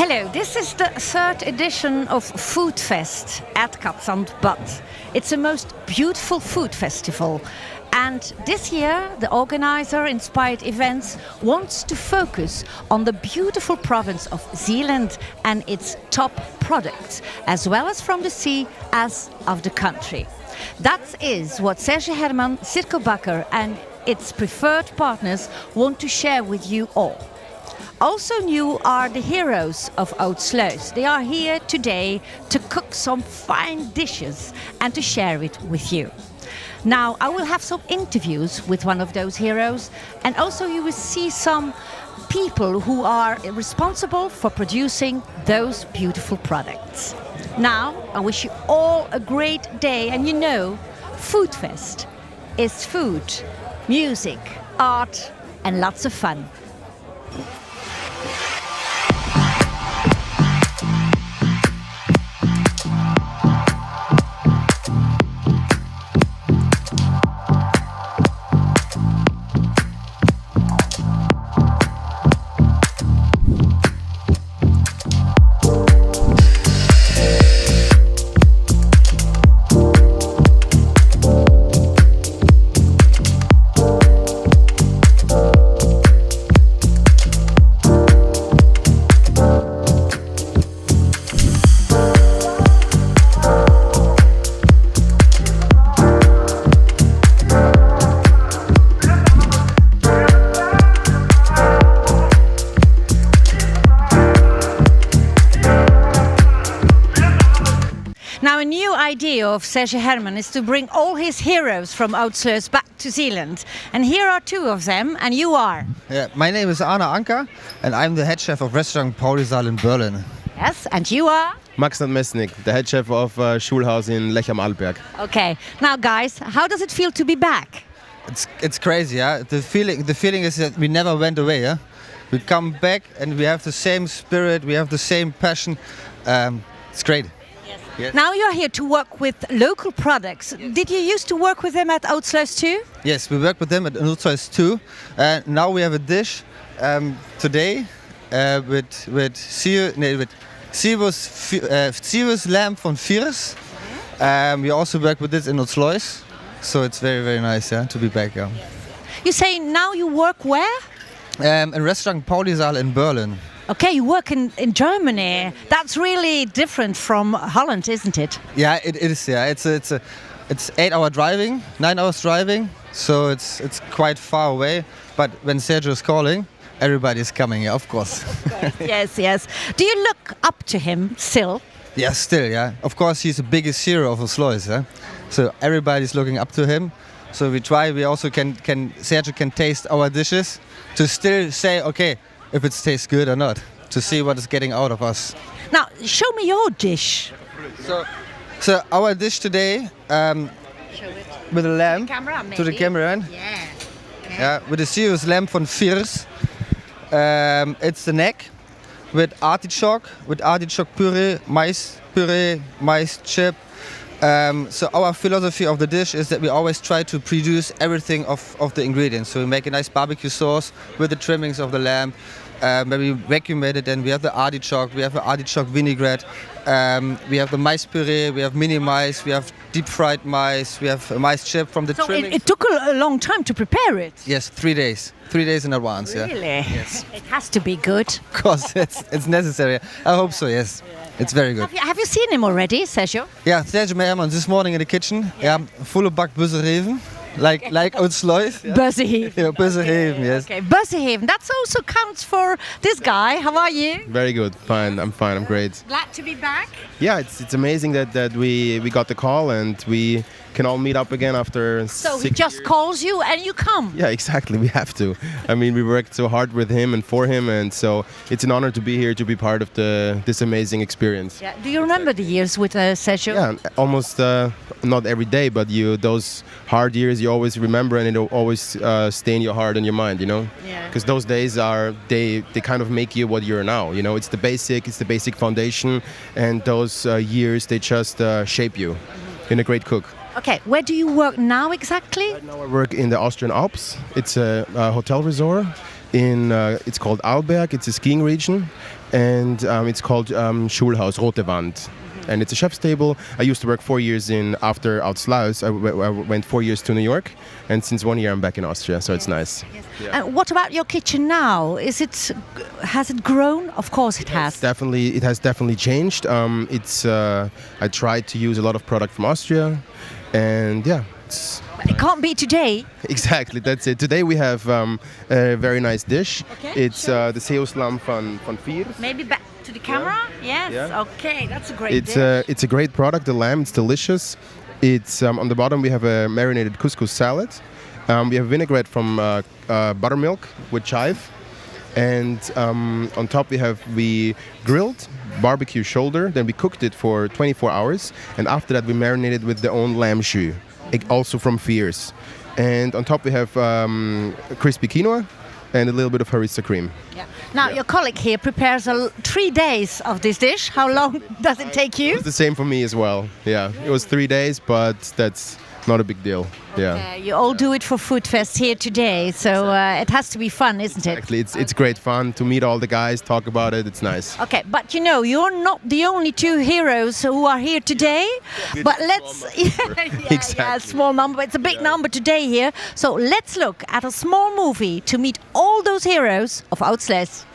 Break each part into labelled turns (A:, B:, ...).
A: Hello, this is the third edition of Foodfest at Cadzand, but it's the most beautiful food festival. And this year, the organizer, Inspired Events, wants to focus on the beautiful province of Zealand and its top products, as well as from the sea as of the country. That is what Serge Herman, Circo Bakker and its preferred partners want to share with you all. Also new are the heroes of Oud-Sluis. They are here today to cook some fine dishes and to share it with you. Now, I will have some interviews with one of those heroes, and also you will see some people who are responsible for producing those beautiful products. Now, I wish you all a great day, and you know, Foodfest is food, music, art, and lots of fun. Now, a new idea of Serge Herman is to bring all his heroes from Oud-Sluis back to Zealand. And here are two of them, and you are?
B: Yeah, my name is Arne Anker, and I'm the head chef of restaurant Paulisaal in Berlin.
A: Yes, and you are?
C: Max Nadmesnik, the head chef of Schulhaus in Lech am Arlberg.
A: Okay, now guys, how does it feel to be back?
B: It's crazy, yeah. The feeling is that we never went away, yeah. We come back and we have the same spirit, we have the same passion. It's great.
A: Yes. Now you're here to work with local products. Yes. Did you used to work with them at Oud-Sluis too?
B: Yes, we work with them at Oud-Sluis too. Now we have a dish today with Zeeuws lamb from Viers. We also work with this in Oud-Sluis, so it's very, very nice, yeah, to be back. Yeah.
A: Yes. You say now you work where?
B: In restaurant Paulisaal in Berlin.
A: Okay, you work in Germany. That's really different from Holland, isn't it?
B: Yeah, it is. Yeah, it's 8 hour driving, 9 hours driving, so it's quite far away. But when Sergio is calling, everybody's coming. Yeah, of course.
A: Yes, yes. Do you look up to him still?
B: Yeah, still. Yeah, of course he's the biggest hero of Oud-Sluis. Yeah? So everybody's looking up to him. So we try. We also Sergio can taste our dishes to still say okay, if it tastes good or not, to see what is getting out of us.
A: Now, show me your dish.
B: So our dish today, with a lamb,
A: to the camera,
B: yeah, with the Zeeuws lamb from Viers. It's the neck with artichoke puree, mais chip. So our philosophy of the dish is that we always try to produce everything of the ingredients. So we make a nice barbecue sauce with the trimmings of the lamb. Where we vacuumate it, and we have the artichoke, we have the artichoke vinaigrette, we have the mice puree, we have mini mice, we have deep fried mice, we have a mice chip from the trimmings.
A: It took a long time to prepare it?
B: Yes, 3 days. 3 days in advance.
A: Really?
B: Yeah. Yes.
A: It has to be good.
B: Of course, it's necessary. I hope so, yes. It's very good.
A: Have you seen him already, Sergio?
B: Yeah, Sergio Herman this morning in the kitchen. Yeah, full bak Buzerheven. Like Oud-Sluis.
A: Yeah. Buzerheven.
B: Yeah, Buzerheven, yes.
A: Okay, Buzerheven. That also counts for this guy. How are you?
C: Very good. Fine. I'm fine. I'm great.
A: Glad to be back.
C: Yeah, it's amazing that we got the call and we can all meet up again after
A: So
C: 6
A: he just
C: years.
A: calls you and you come.
C: Yeah, exactly. We have to. I mean, we worked so hard with him and for him, and so it's an honor to be here to be part of this amazing experience.
A: Yeah. Do you remember the years with Sergio?
C: Yeah, almost not every day, but those hard years you always remember, and it'll always stay in your heart and your mind, you know.
A: Yeah.
C: Because those days they kind of make you what you're now. You know, it's the basic foundation, and those years they just shape you in a great cook.
A: Okay, where do you work now exactly?
C: Right now I work in the Austrian Alps. It's a hotel resort it's called Arlberg. It's a skiing region, and it's called Schulhaus Rote Wand. And it's a chef's table. I used to work 4 years after Oudsluis. I went 4 years to New York, and since 1 year I'm back in Austria, so it's nice.
A: Yes. And what about your kitchen now? Has it grown? Of course it has.
C: It has definitely changed. I tried to use a lot of product from Austria, and yeah.
A: But it can't be today.
C: Exactly, that's it. Today we have a very nice dish.
A: Okay,
C: it's the Zeeuwslam van Viers.
A: Maybe back to the camera? Yes.
C: Yeah.
A: Okay, that's a great dish.
C: It's a great product, the lamb. It's delicious. It's on the bottom we have a marinated couscous salad. We have vinaigrette from buttermilk with chive. And on top we grilled barbecue shoulder. Then we cooked it for 24 hours. And after that we marinated with the own lamb jus, also from Viers. And on top we have crispy quinoa and a little bit of harissa cream.
A: Yeah. Now your colleague here prepares 3 days of this dish. How long does it take you?
C: It's the same for me as well. Yeah, it was 3 days, but that's not a big deal. Yeah.
A: You all do it for Foodfest here today, so it has to be fun, isn't it?
C: Exactly. It's great fun to meet all the guys, talk about it. It's nice.
A: Okay, but you're not the only 2 heroes who are here today. But let's
C: Exactly.
A: small number. It's a big number today here. So let's look at a small movie to meet all those heroes of Oudsluis.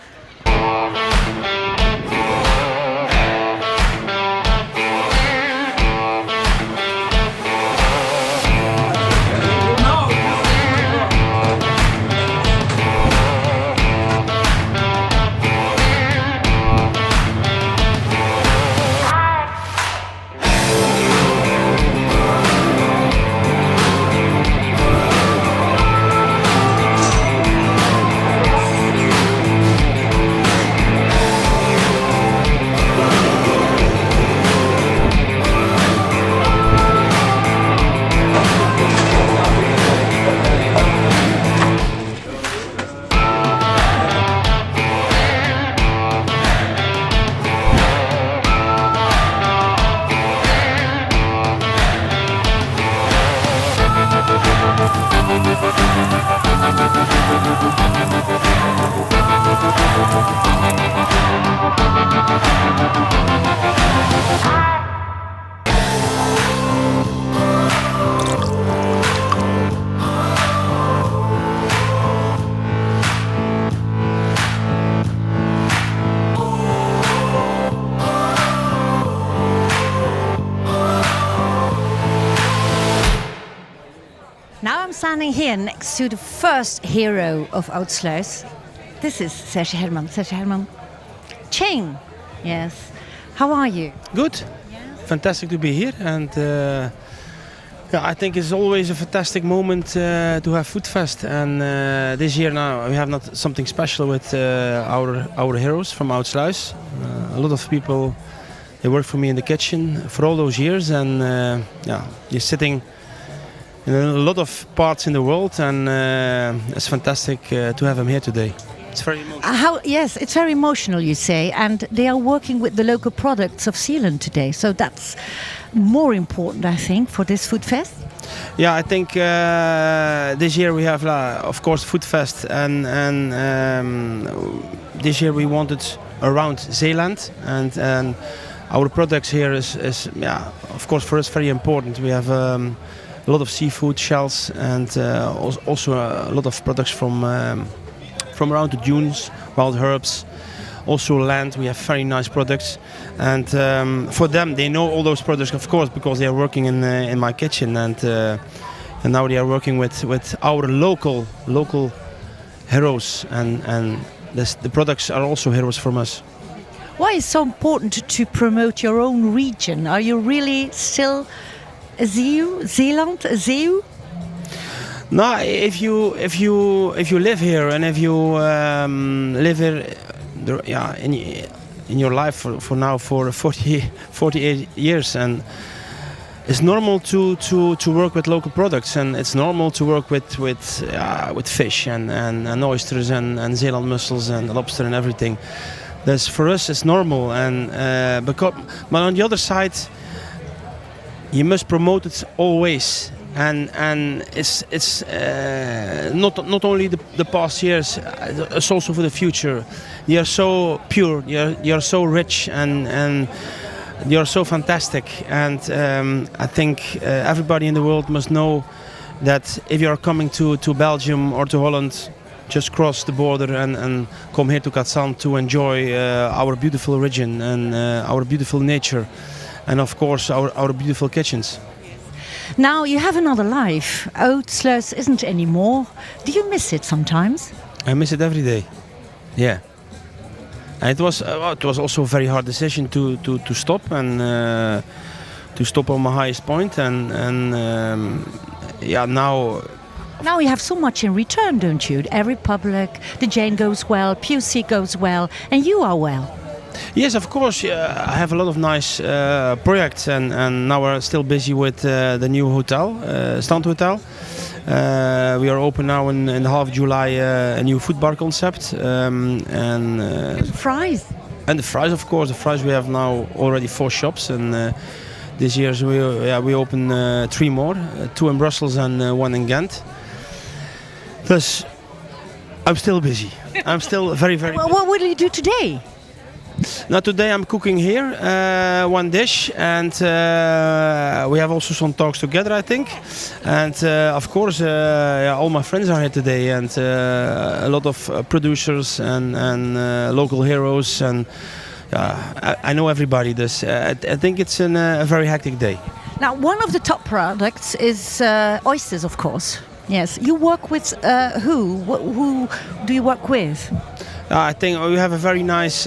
A: Now I'm standing here next to the first hero of Oudsluis. This is Serge Herman. Serge Herman. Ching. Yes. How are you?
D: Good.
A: Yes.
D: Fantastic to be here, and I think it's always a fantastic moment to have Foodfest. And this year now we have not something special with our heroes from Oudsluis. A lot of people, they work for me in the kitchen for all those years, and you're sitting in a lot of parts in the world, and it's fantastic to have them here today. It's very emotional.
A: Yes, it's very emotional, you say, and they are working with the local products of Zealand today, so that's more important, I think, for this Foodfest.
D: Yeah, I think this year we have, of course, Foodfest, and this year we wanted around Zealand, and our products here is of course, for us very important. We have a lot of seafood, shells, and also a lot of products from around the dunes, wild herbs, also land. We have very nice products, and for them, they know all those products, of course, because they are working in my kitchen, and now they are working with our local heroes, and the products are also heroes from us.
A: Why is it so important to promote your own region? Are you really still a Zealand, a Zeeuw?
D: No, if you live here, and if you live here, in your life for now for 48 years, and it's normal to work with local products, and it's normal to work with fish and oysters and Zeeland mussels and lobster and everything. That's, for us, it's normal, and but on the other side, you must promote it always and it's not only the past years, it's also for the future. You're so pure, you're so rich, and you're so fantastic. And I think everybody in the world must know that if you're coming to Belgium or to Holland, just cross the border and come here to Cadzand to enjoy our beautiful region and our beautiful nature, and of course our beautiful kitchens.
A: Now you have another life. Oudsluis isn't anymore. Do you miss it sometimes?
D: I miss it every day. Yeah. And it was also a very hard decision to stop and to stop on my highest point, and yeah, now.
A: Now you have so much in return, don't you? Every Republic, the Jane goes well, PUC goes well, and you are well.
D: Yes, of course. I have a lot of nice projects, and now we're still busy with the new hotel, Stand Hotel. We are open now in the half of July, a new food bar concept, and
A: Fries.
D: And the fries, of course. The fries, we have now already 4 shops, and this year we open 3 more, 2 in Brussels and 1 in Ghent. Plus, I'm still busy. I'm still very
A: Well, what will you do today?
D: Now today I'm cooking here 1 dish, and we have also some talks together, I think. And of course, yeah, all my friends are here today, and a lot of producers and local heroes, and I know everybody. I think it's a very hectic day.
A: Now, one of the top products is oysters, of course. Yes. You work with who? Who do you work with?
D: I think we have a very nice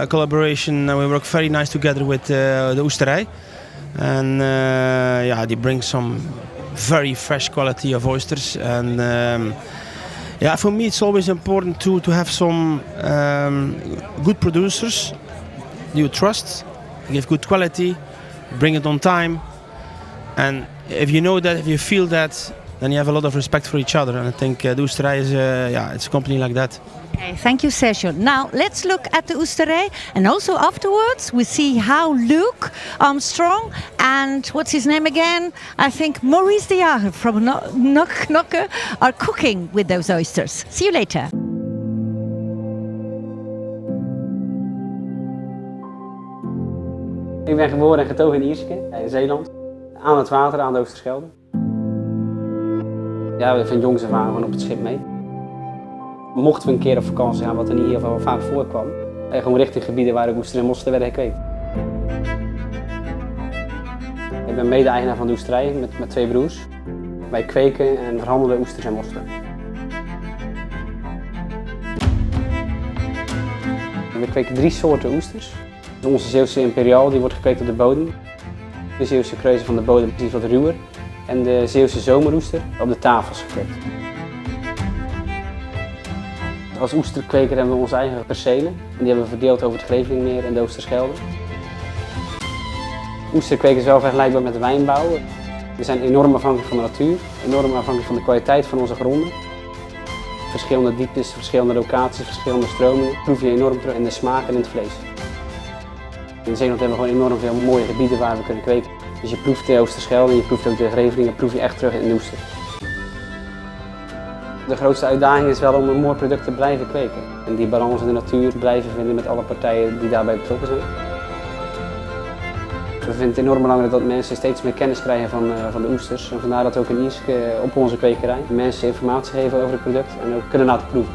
D: collaboration. We work very nice together with the Oesterij, and yeah, they bring some very fresh quality of oysters. And yeah, for me it's always important to have some good producers you trust, give good quality, bring it on time, and if you know that, if you feel that, then you have a lot of respect for each other. And I think the Oesterij is it's a company like that.
A: Okay, thank you, Sergio. Now let's look at the Oesterij, and also afterwards we see how Luke Armstrong and what's his name again? I think Maurice de Jager from Knokke are cooking with those oysters. See you later.
E: Ik ben geboren en getogen in Ierseke, in Zeeland, aan het water, aan de Oosterschelde. Ja, we van jongs af aan gewoon op het schip mee. Mochten we een keer op vakantie gaan, wat er niet heel veel vaak voorkwam, gewoon richting gebieden waar de oesters en mossen werden gekweekt. Ik ben mede-eigenaar van de oesterij met 2 broers. Wij kweken en verhandelen oesters en mossen. We kweken 3 soorten oesters. Onze Zeeuwse imperiaal die wordt gekweekt op de bodem. De Zeeuwse kreuze van de bodem is wat ruwer. En de Zeeuwse zomeroester op de tafels gekweekt. Als oesterkweker hebben we onze eigen percelen. En die hebben we verdeeld over het Grevelingmeer en de Oosterschelde. Oesterkweken is wel vergelijkbaar met wijnbouw. We zijn enorm afhankelijk van de natuur, enorm afhankelijk van de kwaliteit van onze gronden. Verschillende dieptes, verschillende locaties, verschillende stromingen proef je enorm terug in de smaak en in het vlees. In Zeeland hebben we gewoon enorm veel mooie gebieden waar we kunnen kweken. Dus je proeft de Oosterschelde en je proeft ook de Grevelingen, proef je echt terug in de oester. De grootste uitdaging is wel om een mooi product te blijven kweken. En die balans in de natuur te blijven vinden met alle partijen die daarbij betrokken zijn. We vinden het enorm belangrijk dat mensen steeds meer kennis krijgen van de oesters. En vandaar dat we ook in Ierseke op onze kwekerij mensen informatie geven over het product en ook kunnen laten proeven.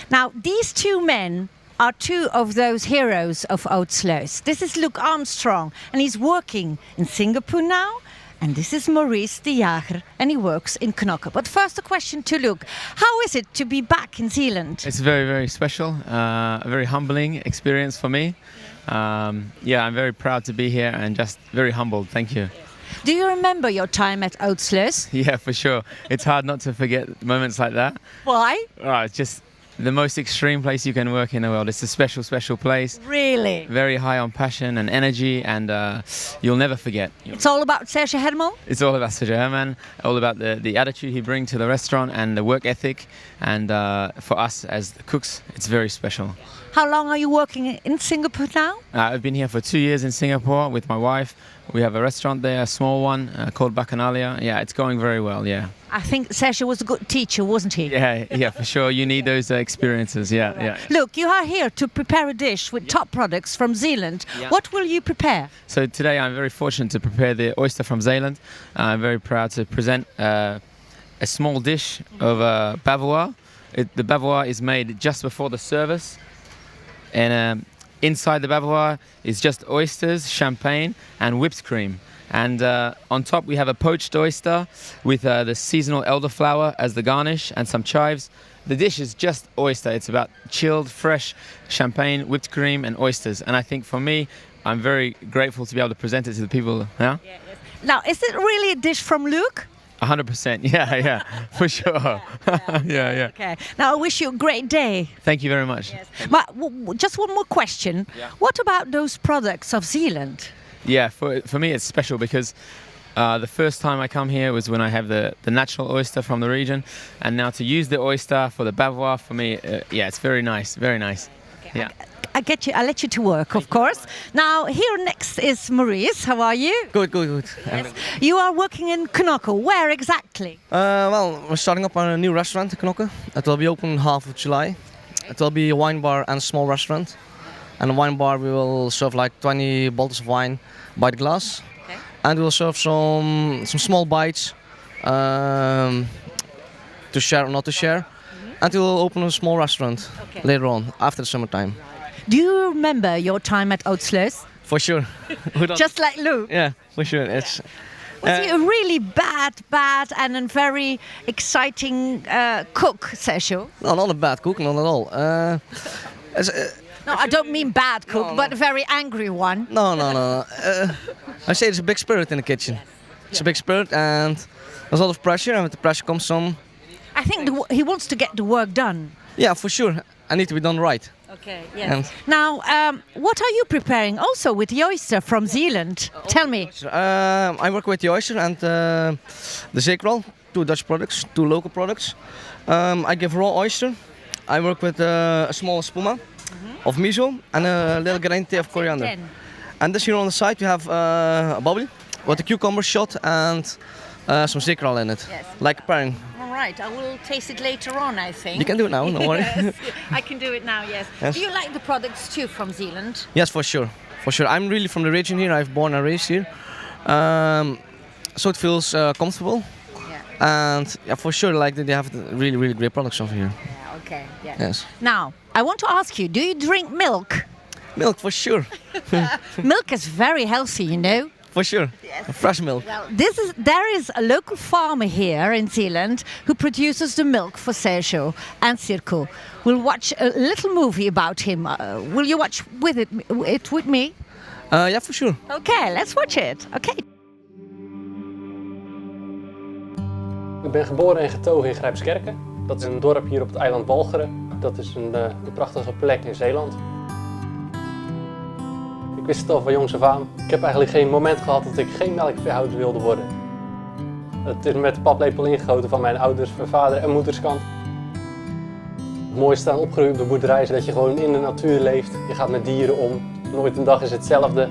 A: Now, these 2 men are 2 of those heroes of Oudsluis. This is Luke Armstrong, and he's working in Singapore now. And this is Maurice de Jager, and he works in Knokke. But first a question to Luke. How is it to be back in Zealand?
F: It's very, very special, a very humbling experience for me. Yeah, I'm very proud to be here and just very humbled. Thank you.
A: Do you remember your time at Oudsluis?
F: Yeah, for sure. It's hard not to forget moments like that.
A: Why?
F: It's just the most extreme place you can work in the world. It's a special, special place.
A: Really?
F: Very high on passion and energy, and you'll never forget.
A: It's all about Sergio Herman?
F: It's all about Sergio Herman, all about the attitude he brings to the restaurant and the work ethic. And for us as the cooks, it's very special.
A: How long are you working in Singapore now?
F: I've been here for 2 years in Singapore with my wife. We have a restaurant there, a small one called Bacchanalia. Yeah, it's going very well, yeah.
A: I think Sergio was a good teacher, wasn't he?
F: Yeah, for sure. You need those experiences, yeah.
A: Look, you are here to prepare a dish with top products from Zealand.
F: Yeah.
A: What will you prepare?
F: So today I'm very fortunate to prepare the oyster from Zeeland. I'm very proud to present a small dish of bavarois. The bavarois is made just before the service. And inside the bavarois is just oysters, champagne and whipped cream. And on top we have a poached oyster with the seasonal elderflower as the garnish and some chives. The dish is just oyster. It's about chilled, fresh champagne, whipped cream and oysters. And I think for me, I'm very grateful to be able to present it to the people. Yeah?
A: Now, is it really a dish from Luke?
F: 100%, yeah, for sure. Yeah.
A: Okay. Now, I wish you a great day.
F: Thank you very much.
A: Yes. But just one more question.
F: Yeah.
A: What about those products of Zealand?
F: Yeah, for me it's special because the first time I come here was when I have the natural oyster from the region, and now to use the oyster for the bavarois, for me, yeah, it's very nice, very nice.
A: Okay.
F: Yeah.
A: I'll let you to work, of course. Now, here next is Maurice. How are you?
G: Good.
A: Yes. You are working in Knokke. Where exactly?
G: Well, we're starting up a new restaurant in Knokke. It will be open half of July. It will be a wine bar and a small restaurant. And the wine bar we will serve like 20 bottles of wine by the glass.
A: Okay.
G: And we will serve some small bites to share or not to share. And we will open a small restaurant later on after the summertime.
A: Do you remember your time at Oudsluis?
G: For sure.
A: Just like Luke?
G: Yeah, for sure. It's
A: Was he a really bad and a very exciting cook, Sergio?
G: no, not a bad cook, not at all.
A: No, I don't mean bad cook, but a very angry one.
G: No. I say there's a big spirit in the kitchen. It's a big spirit and there's a lot of pressure, and with the pressure comes some...
A: I think he wants to get the work done.
G: Yeah, for sure. I need to be done right.
A: Okay, yes.
G: And
A: Now, what are you preparing also with the oyster from Zealand? Tell me.
G: I work with the oyster and the zeekrol, 2 Dutch products, 2 local products. I give raw oyster. I work with a small spuma of miso and a little grain of coriander.
A: 10.
G: And this here on the side we have a bubble with a cucumber shot and some zeekrol in it,
A: Yes.
G: like pairing.
A: All right, I will taste it later on, I think.
G: You can do it now, don't worry.
A: Yes, I can do it now, yes.
G: Yes.
A: Do you like the products too from Zealand?
G: Yes, for sure. I'm really from the region here. I've born and raised here, so it feels comfortable.
A: Yeah.
G: And yeah, for sure, like they have really, really great products over here.
A: Yeah, okay, yes.
G: Yes.
A: Now, I want to ask you, do you drink milk?
G: Milk for sure,
A: Milk is very healthy, you know.
G: for sure. Fresh milk.
A: Well, there is a local farmer here in Zealand who produces the milk for Sergio and Circo. We'll watch a little movie about him. Will you watch it with me?
G: Yeah, for sure.
A: Okay, let's watch it. Okay.
E: Ik ben geboren en getogen in Grijpskerken. Dat is een dorp hier op het eiland Balcheren. Dat is een prachtige plek in Zeeland. Ik wist het al van jongs af aan. Ik heb eigenlijk geen moment gehad dat ik geen melkveehouder wilde worden. Het is met de paplepel ingegoten van mijn ouders, van vader en moederskant. Het mooiste aan opgroeien op de boerderij is dat je gewoon in de natuur leeft. Je gaat met dieren om. Nooit een dag is hetzelfde.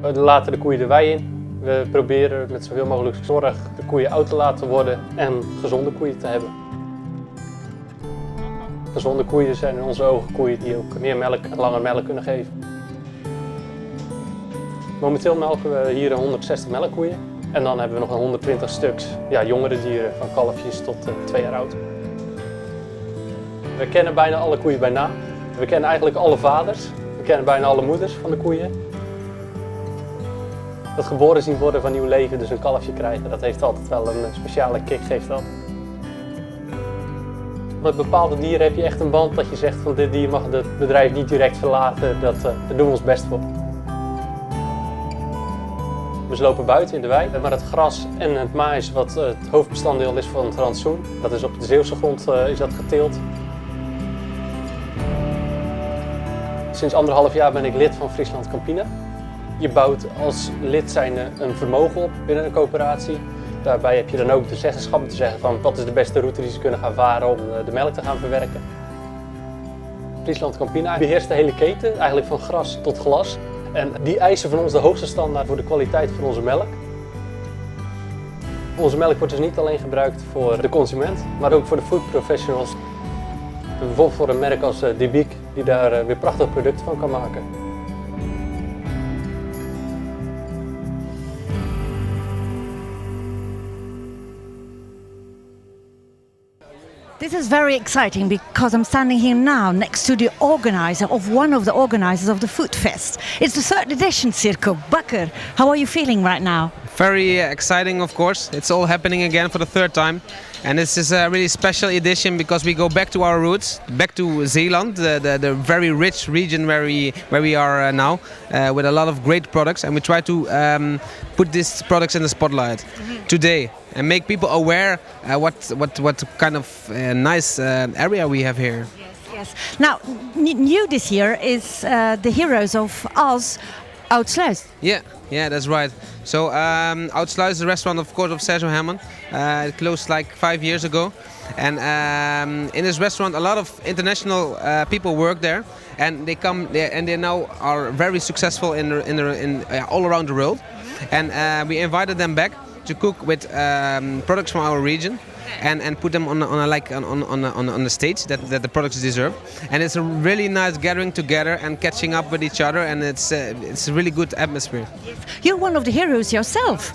E: We laten de koeien de wei in. We proberen met zoveel mogelijk zorg de koeien oud te laten worden en gezonde koeien te hebben. Gezonde koeien zijn in onze ogen koeien die ook meer melk en langer melk kunnen geven. Momenteel melken we hier 160 melkkoeien en dan hebben we nog een 120 stuks jongere dieren van kalfjes tot 2 jaar oud. We kennen bijna alle koeien bij naam. We kennen eigenlijk alle vaders. We kennen bijna alle moeders van de koeien. Dat geboren zien worden van nieuw leven, dus een kalfje krijgen, dat heeft altijd wel een speciale kick, geeft dat. Met bepaalde dieren heb je echt een band dat je zegt van dit dier mag het bedrijf niet direct verlaten, daar doen we ons best voor. We Dus we lopen buiten in de wei. Maar het gras en het maïs, wat het hoofdbestanddeel is van het rantsoen, dat is op de Zeeuwse grond is dat geteeld. Sinds 1,5 jaar ben ik lid van Friesland Campina. Je bouwt als lid zijnde een vermogen op binnen een coöperatie. Daarbij heb je dan ook de zeggenschap om te zeggen van wat is de beste route die ze kunnen gaan varen om de melk te gaan verwerken. Friesland Campina beheerst de hele keten, eigenlijk van gras tot glas. En die eisen van ons de hoogste standaard voor de kwaliteit van onze melk. Onze melk wordt dus niet alleen gebruikt voor de consument, maar ook voor de food professionals. Bijvoorbeeld voor een merk als Dibiek, die daar weer prachtige producten van kan maken.
A: This is very exciting because I'm standing here now next to the organizer of one of the organizers of the Foodfest. It's the 3rd edition, Circo. Bakker, how are you feeling right now?
H: Very exciting, of course. It's all happening again for the 3rd time. And this is a really special edition because we go back to our roots, back to Zeeland, the very rich region where we are now, with a lot of great products. And we try to put these products in the spotlight today and make people aware what kind of nice area we have here.
A: Yes. Now, new this year is the heroes of Oz, Oudsluis.
H: Yeah, that's right. So Oudsluis is a restaurant, of course, of Sergio Herman. It closed like 5 years ago, and in this restaurant, a lot of international people work there, and they come there, and they now are very successful in all around the world. And we invited them back to cook with products from our region. And put them on the stage that the products deserve, and it's a really nice gathering together and catching up with each other, and it's a really good atmosphere.
A: You're one of the heroes yourself.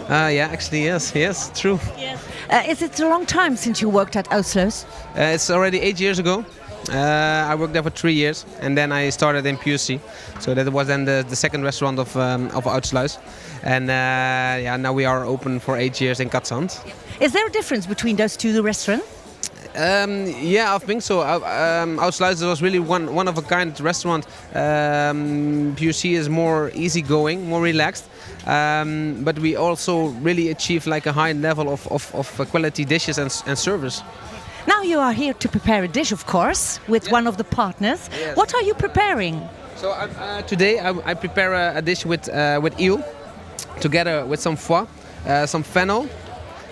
H: Yeah, actually yes, true.
A: Yes. Is it a long time since you worked at Oudsluis?
H: It's already 8 years ago. I worked there for 3 years, and then I started in PUC. So that was then the second restaurant of Oudsluis, and yeah, now we are open for 8 years in Cadzand.
A: Is there a difference between those two restaurants?
H: Yeah, I think so. Oudsluis was really one of a kind restaurant. PUC is more easygoing, more relaxed, but we also really achieve like a high level of quality dishes and service.
A: Now you are here to prepare a dish, of course, with one of the partners.
H: Yes.
A: What are you preparing?
H: So today I prepare a dish with eel, together with some foie, some fennel.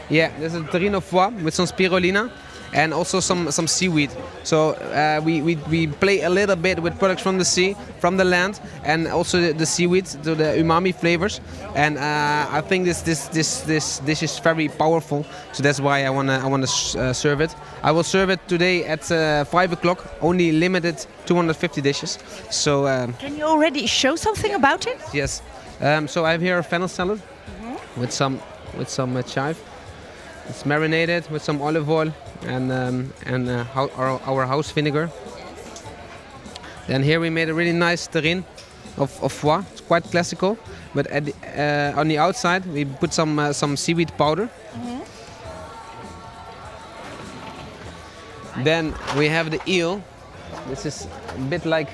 H: Yeah, there's a terrine of foie with some spirulina, and also some seaweed. So we play a little bit with products from the sea, from the land, and also the seaweed, so the umami flavors. And I think this dish is very powerful. So that's why I wanna serve it. I will serve it today at 5 o'clock. Only limited 250 dishes. So
A: can you already show something about it?
H: yes. So I have here a fennel salad with some chive. It's marinated with some olive oil and our house vinegar. Then here we made a really nice terrine of foie. It's quite classical, but on the outside we put some seaweed powder. Then we have the eel. This is a bit like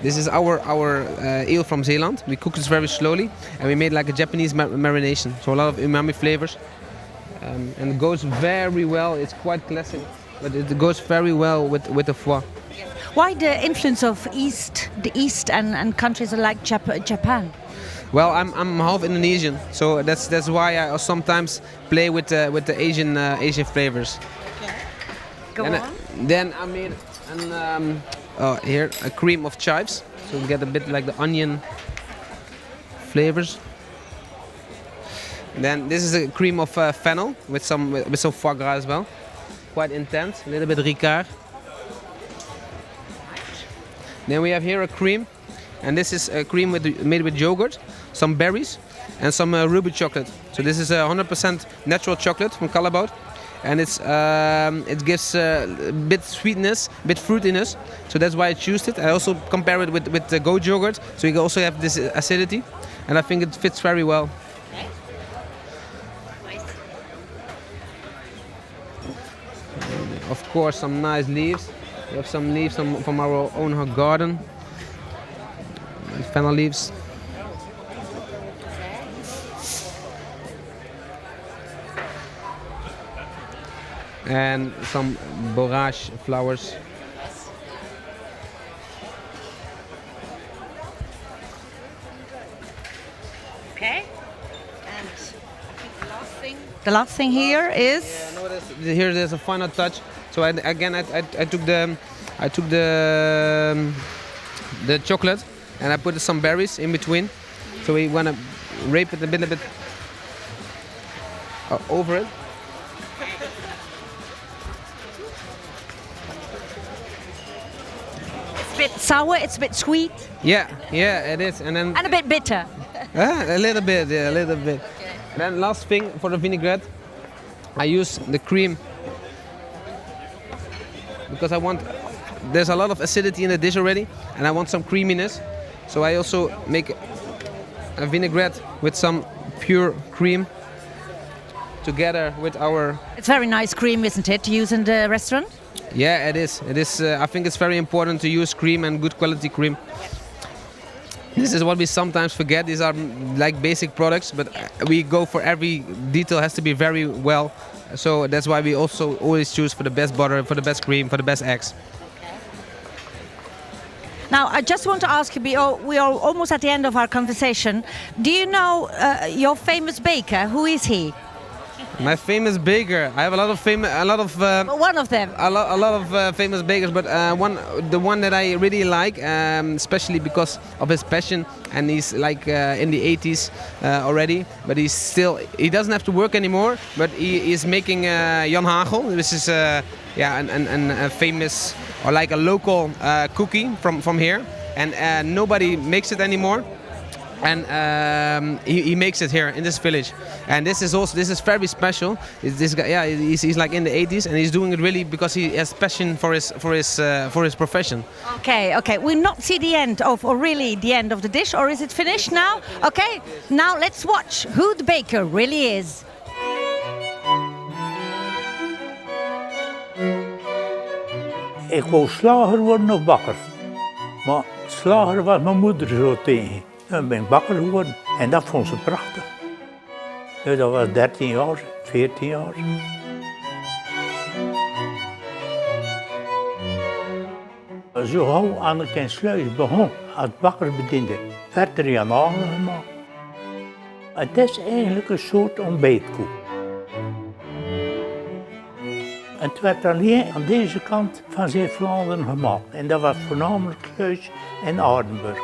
H: this is our eel from Zeeland. We cook this very slowly, and we made like a Japanese marination, so a lot of umami flavors. And it goes very well. It's quite classic, but it goes very well with the foie.
A: Why the influence of the East and countries like Japan?
H: Well, I'm half Indonesian, so that's why I sometimes play with the Asian flavors.
A: Go
H: and
A: on.
H: Then I made here a cream of chives, so we get a bit like the onion flavors. Then this is a cream of fennel with some foie gras as well. Quite intense, a little bit Ricard. Then we have here a cream, and this is a cream made with yogurt, some berries, and some ruby chocolate. So this is 100% natural chocolate from Calabout, and it gives a bit sweetness, a bit fruitiness. So that's why I chose it. I also compare it with the goat yogurt, so you also have this acidity, and I think it fits very well. Of course, some nice leaves. We have some leaves from our own garden. Fennel leaves. and some borage flowers.
A: Okay. And the last thing here is
H: Here there's a final touch. So I took the chocolate and I put some berries in between. So we want to rape it a bit over it.
A: it's a bit sour, it's a bit sweet,
H: Yeah, it is. And then
A: and a bit bitter.
H: a little bit, yeah, a little bit. And then last thing for the vinaigrette, I use the cream because there's a lot of acidity in the dish already, and I want some creaminess. So I also make a vinaigrette with some pure cream together with our.
A: It's very nice cream, isn't it, to use in the restaurant?
H: Yeah, it is. It is. I think it's very important to use cream and good quality cream. This is what we sometimes forget. These are like basic products, but we go for every detail has to be very well. So that's why we also always choose for the best butter, for the best cream, for the best eggs.
A: Now, I just want to ask you, we are almost at the end of our conversation. Do you know your famous baker? Who is he?
H: My famous baker. I have a lot of
A: One of them.
H: a lot of famous bakers, but the one that I really like, especially because of his passion, and he's like in the 80s already, but he doesn't have to work anymore, but he is making Jan Hagel. This is a famous or like a local cookie from here, and nobody makes it anymore. And he makes it here in this village, and this is very special. This guy, yeah, he's like in the 80s, and he's doing it really because he has passion for his profession.
A: Okay. We'll not see the end of the dish, or is it finished now? Okay, now let's watch who the baker really is.
I: Ik wou slager worden of bakker. Maar slager was mijn moeder zo tegen. Dan ben ik bakker geworden. En dat vond ze prachtig. Dus dat was 13 jaar, 14 jaar. Zo gauw aan de Sluis begon als bakkersbediende, werd er Jan Hagel gemaakt. Het is eigenlijk een soort ontbijtkoek. Het werd alleen aan deze kant van Zeeuws-Vlaanderen gemaakt. En dat was voornamelijk Sluis en Aardenburg.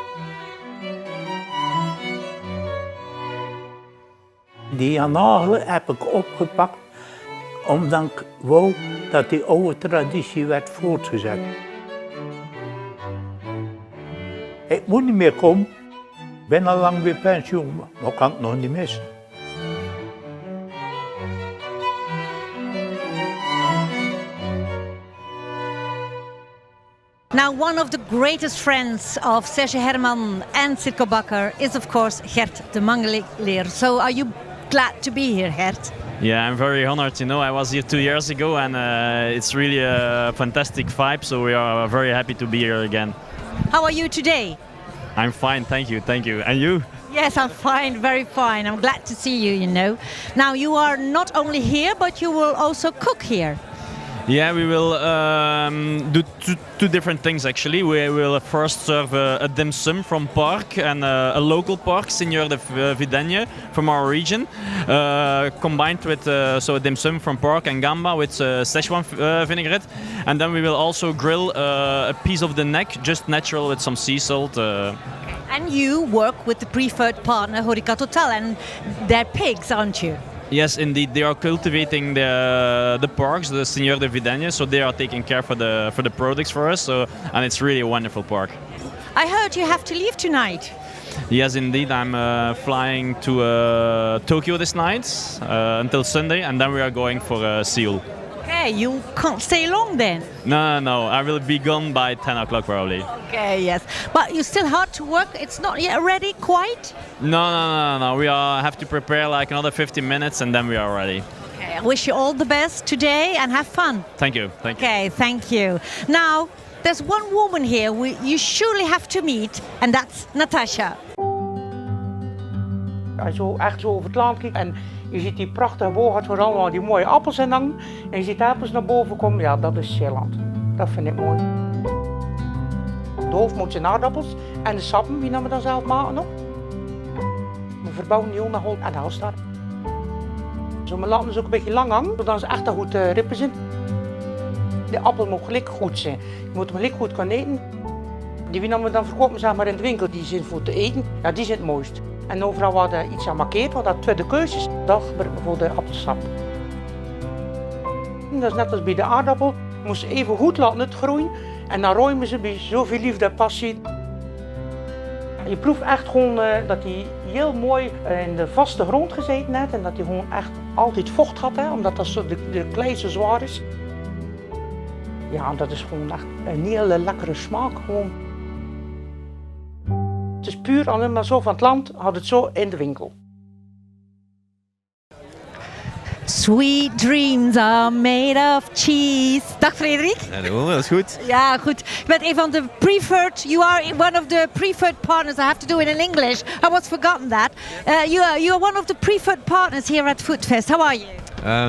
I: Die Jan Hagel heb ik opgepakt omdat ik wou dat die oude traditie werd voortgezet. Ik moet niet meer komen. Ik ben al lang bij pensioen, maar ik kan het nog niet missen.
A: Now, one of the greatest friends of Serge Herman and Silke Bakker is, of course, Gert de Mangeleer. So, are you glad to be here, Gert?
J: Yeah, I'm very honored. You know, I was here 2 years ago, and it's really a fantastic vibe. So we are very happy to be here again.
A: How are you today?
J: I'm fine, thank you. And you?
A: Yes, I'm fine, very fine. I'm glad to see you, you know. Now, you are not only here, but you will also cook here.
J: Yeah, we will do two different things actually. We will first serve a dim sum from pork and a local pork, Seigneur de Vidagne, from our region, combined with so a dim sum from pork and gamba with Szechuan vinaigrette, and then we will also grill a piece of the neck, just natural with some sea salt.
A: And you work with the preferred partner, Horeca Total, and their pigs, aren't you?
J: Yes, indeed. They are cultivating the porks, the Seigneur de Vidagne, so they are taking care for the products for us. So, and it's really a wonderful pork.
A: I heard you have to leave tonight.
J: Yes, indeed. I'm flying to Tokyo this night until Sunday, and then we are going for Seoul.
A: Okay, you can't stay long then.
J: No. I will be gone by 10 o'clock probably.
A: Okay, yes. But you still hard to work? It's not yet ready quite?
J: No. We have to prepare like another 15 minutes and then we are ready.
A: Okay, I wish you all the best today and have fun.
J: Thank you.
A: Okay, thank you. Now, there's one woman here you surely have to meet, and that's Natasha.
K: Als je echt zo over het land kijkt en Je ziet die prachtige booghuis waar allemaal die mooie appels in hangen. En je ziet appels naar boven komen. Ja, dat is Zeeland. Dat vind ik mooi. De hoofdmoot zijn aardappels en de sappen, die we dan zelf maken nog. We verbouwen die ook naar hout en halstar. Zo, we laten ze ook een beetje lang hangen, zodat ze echt goed rippen zijn. De appel moet gelijk goed zijn. Je moet hem gelijk goed kunnen eten. Die we dan verkopen zeg maar, in de winkel, die zijn voor te eten, ja, die zijn het mooist. En overal waar er iets aan markeert, wat dat tweede keuzes, dat gebruiken we voor de appelsap. En dat is net als bij de aardappel. Je moet ze even goed laten uitgroeien. En dan rooien we ze bij zoveel liefde en passie. Je proeft echt gewoon dat hij heel mooi in de vaste grond gezeten heeft. En dat hij gewoon echt altijd vocht had, hè, omdat dat zo de klei zo zwaar is. Ja, dat is gewoon echt een hele lekkere smaak. Gewoon. Het is puur alleen maar zo van het land, had het zo in de winkel.
A: Sweet dreams are made of cheese. Dag Frederik.
L: Hallo, dat is goed.
A: Ja, goed. Je bent een van de preferred, you are one of the preferred partners. I have to do it in English. I was forgotten that. You are one of the preferred partners here at Foodfest. How are you?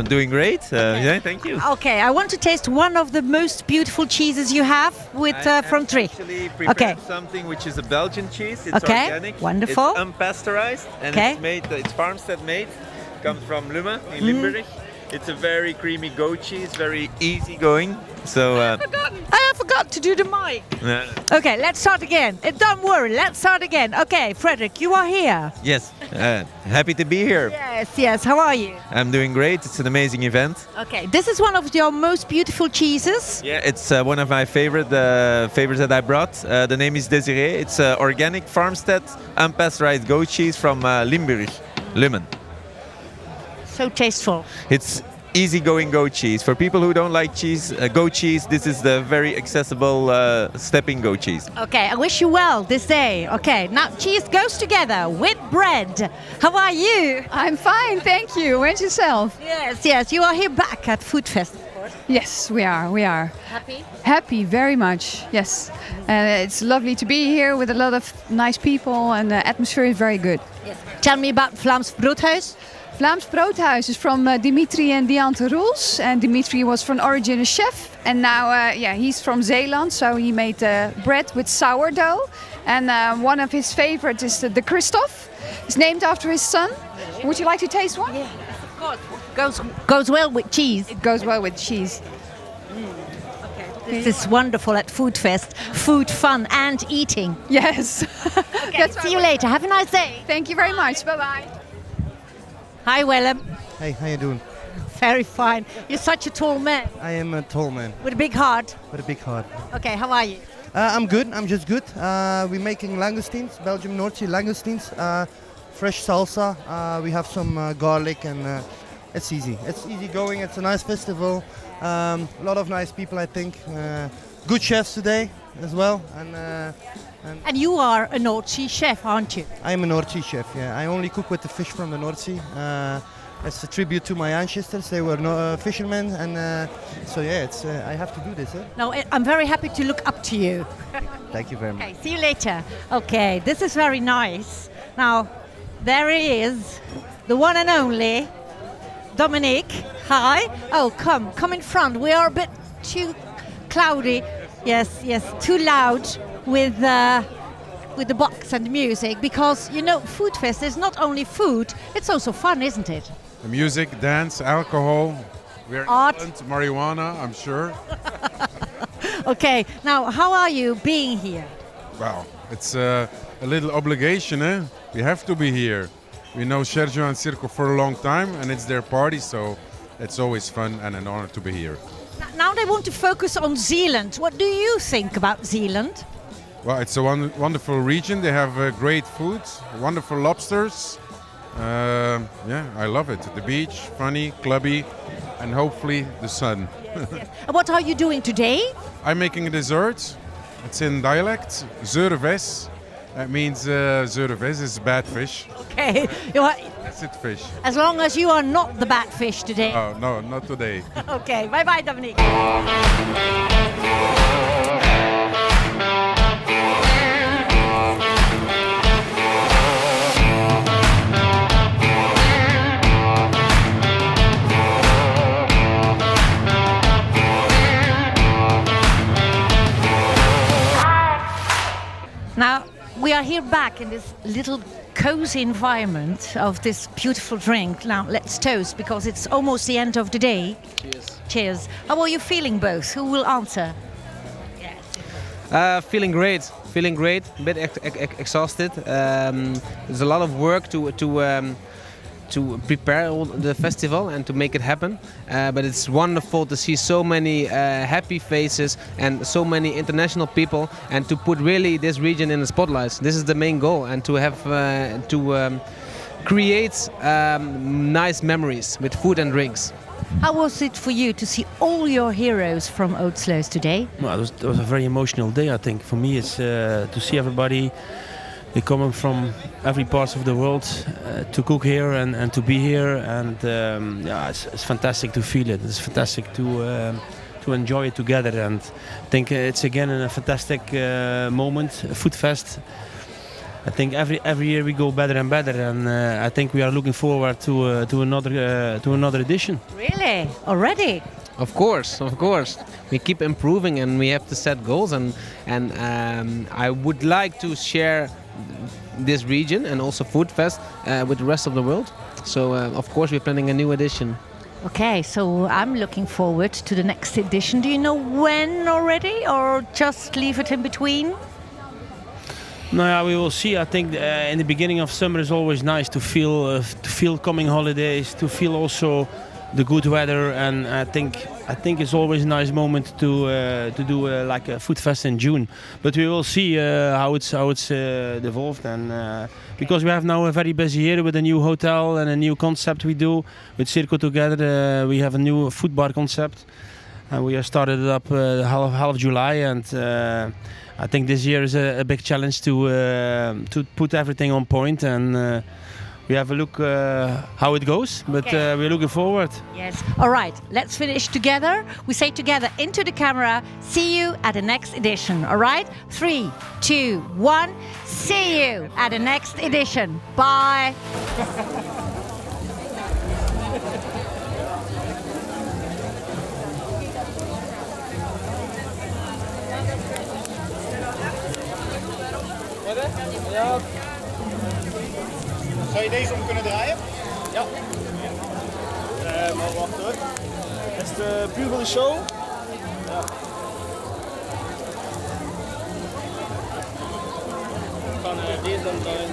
L: Doing great. Yeah, thank you.
A: Okay, I want to taste one of the most beautiful cheeses you have with from Tree.
L: Actually prepared something which is a Belgian cheese. It's
A: okay,
L: organic.
A: Wonderful.
L: It's unpasteurized and
A: okay.
L: it's made. It's farmstead made. Comes from Lummen in Limburg. It's a very creamy goat cheese, very easy going. So
A: I forgot to do the mic. Okay, let's start again. Don't worry, let's start again. Okay, Frederick, you are here.
L: yes, happy to be here.
A: Yes. How are you?
L: I'm doing great. It's an amazing event.
A: Okay, this is one of your most beautiful cheeses.
L: Yeah, it's one of my favorites that I brought. The name is Desiree. It's organic farmstead unpasteurized goat cheese from Limburg, Lummen.
A: So tasteful.
L: It's easygoing goat cheese. For people who don't like cheese, goat cheese, this is the very accessible stepping goat cheese.
A: Okay, I wish you well this day. Okay, now cheese goes together with bread. How are you?
M: I'm fine, thank you. And yourself?
A: Yes, you are here back at Foodfest.
M: Yes, we are.
A: Happy?
M: Happy, very much, yes. It's lovely to be here with a lot of nice people and the atmosphere is very good.
A: Yes. Tell me about Vlaams Broodhuis.
M: Vlaams Broodhuis is from Dimitri and Diante Roels. And Dimitri was from origin a chef. And now, he's from Zeeland, so he made bread with sourdough. And one of his favorites is the Christoph. It's named after his son. Would you like to taste one?
A: Yeah, of course. Goes well with cheese.
M: It goes well with cheese.
A: This is wonderful at Foodfest. Food, fun and eating.
M: Yes.
A: Okay, see you later. Have a nice day.
M: Thank you very much. Bye-bye.
A: Hi, Willem.
N: Hey, how you doing?
A: Very fine. You're such a tall man.
N: I am a tall man.
A: With a big heart.
N: With a big heart.
A: Okay, how are you?
N: I'm good. I'm just good. We're making langoustines, Belgium North Sea langoustines. Fresh salsa. We have some garlic and it's easy. It's easy going. It's a nice festival. A lot of nice people, I think. Good chefs today as well.
A: And you are a North Sea chef, aren't you?
N: I am a North Sea chef, yeah. I only cook with the fish from the North Sea. It's a tribute to my ancestors. They were fishermen, and so yeah, it's I have to do this.
A: No, I'm very happy to look up to you.
N: Thank you very much.
A: Okay, see you later. Okay, this is very nice. Now, there he is, the one and only Dominique. Hi. Oh, come in front. We are a bit too cloudy. Yes, too loud with the box and the music, because you know Foodfest is not only food, it's also fun, isn't it?
O: The music, dance, alcohol, we're
A: art,
O: marijuana, I'm sure.
A: Okay, now how are you being here?
O: Well, it's a little obligation, eh? We have to be here. We know Sergio and Circo for a long time, and it's their party, so it's always fun and an honor to be here.
A: Now they want to focus on Zeeland. What do you think about Zeeland?
O: Well, it's a wonderful region. They have great food, wonderful lobsters. Yeah, I love it. The beach, funny, clubby, and hopefully the sun.
A: Yes. And what are you doing today?
O: I'm making a dessert. It's in dialect, zeurves. That means zeurves is bad fish.
A: Okay.
O: Acid fish.
A: As long as you are not the bad fish today.
O: Oh, no, not today.
A: Okay, bye-bye, Dominique. Now, we are here back in this little cozy environment of this beautiful drink. Now, let's toast because it's almost the end of the day.
H: Cheers.
A: Cheers. How are you feeling both? Who will answer?
H: Feeling great. Feeling great. A bit exhausted. There's a lot of work to prepare all the festival and to make it happen. But it's wonderful to see so many happy faces and so many international people, and to put really this region in the spotlight. This is the main goal, and to have create nice memories with food and drinks.
A: How was it for you to see all your heroes from Oodsluis today?
D: Well, it was a very emotional day, I think. For me, it's to see everybody. They're coming from every part of the world to cook here and to be here, and yeah, it's fantastic to feel it. It's fantastic to enjoy it together, and I think it's again a fantastic moment. Foodfest. I think every year we go better and better, and I think we are looking forward to another edition.
A: Really? Already?
H: Of course. We keep improving, and we have to set goals, and I would like to share this region and also Foodfest with the rest of the world. So of course we're planning a new edition.
A: Okay, so I'm looking forward to the next edition. Do you know when already, or just leave it in between?
D: No, yeah, we will see. I think in the beginning of summer is always nice to feel coming holidays, to feel also the good weather, and I think it's always a nice moment to do like a Foodfest in June. But we will see how it's devolved, and because we have now a very busy year with a new hotel and a new concept we do with Circo together. We have a new food bar concept, and we have started it up half of July, and I think this year is a big challenge to put everything on point, and we have a look how it goes, but
A: Okay.
D: we're looking forward.
A: Yes. All right, let's finish together. We say together into the camera, see you at the next edition. All right? 3, 2, 1. See you at the next edition. Bye.
P: Ja. Zou je deze om kunnen draaien? Ja. Maar wacht hoor. Is het puur voor de show? Ja. We gaan deze dan draaien.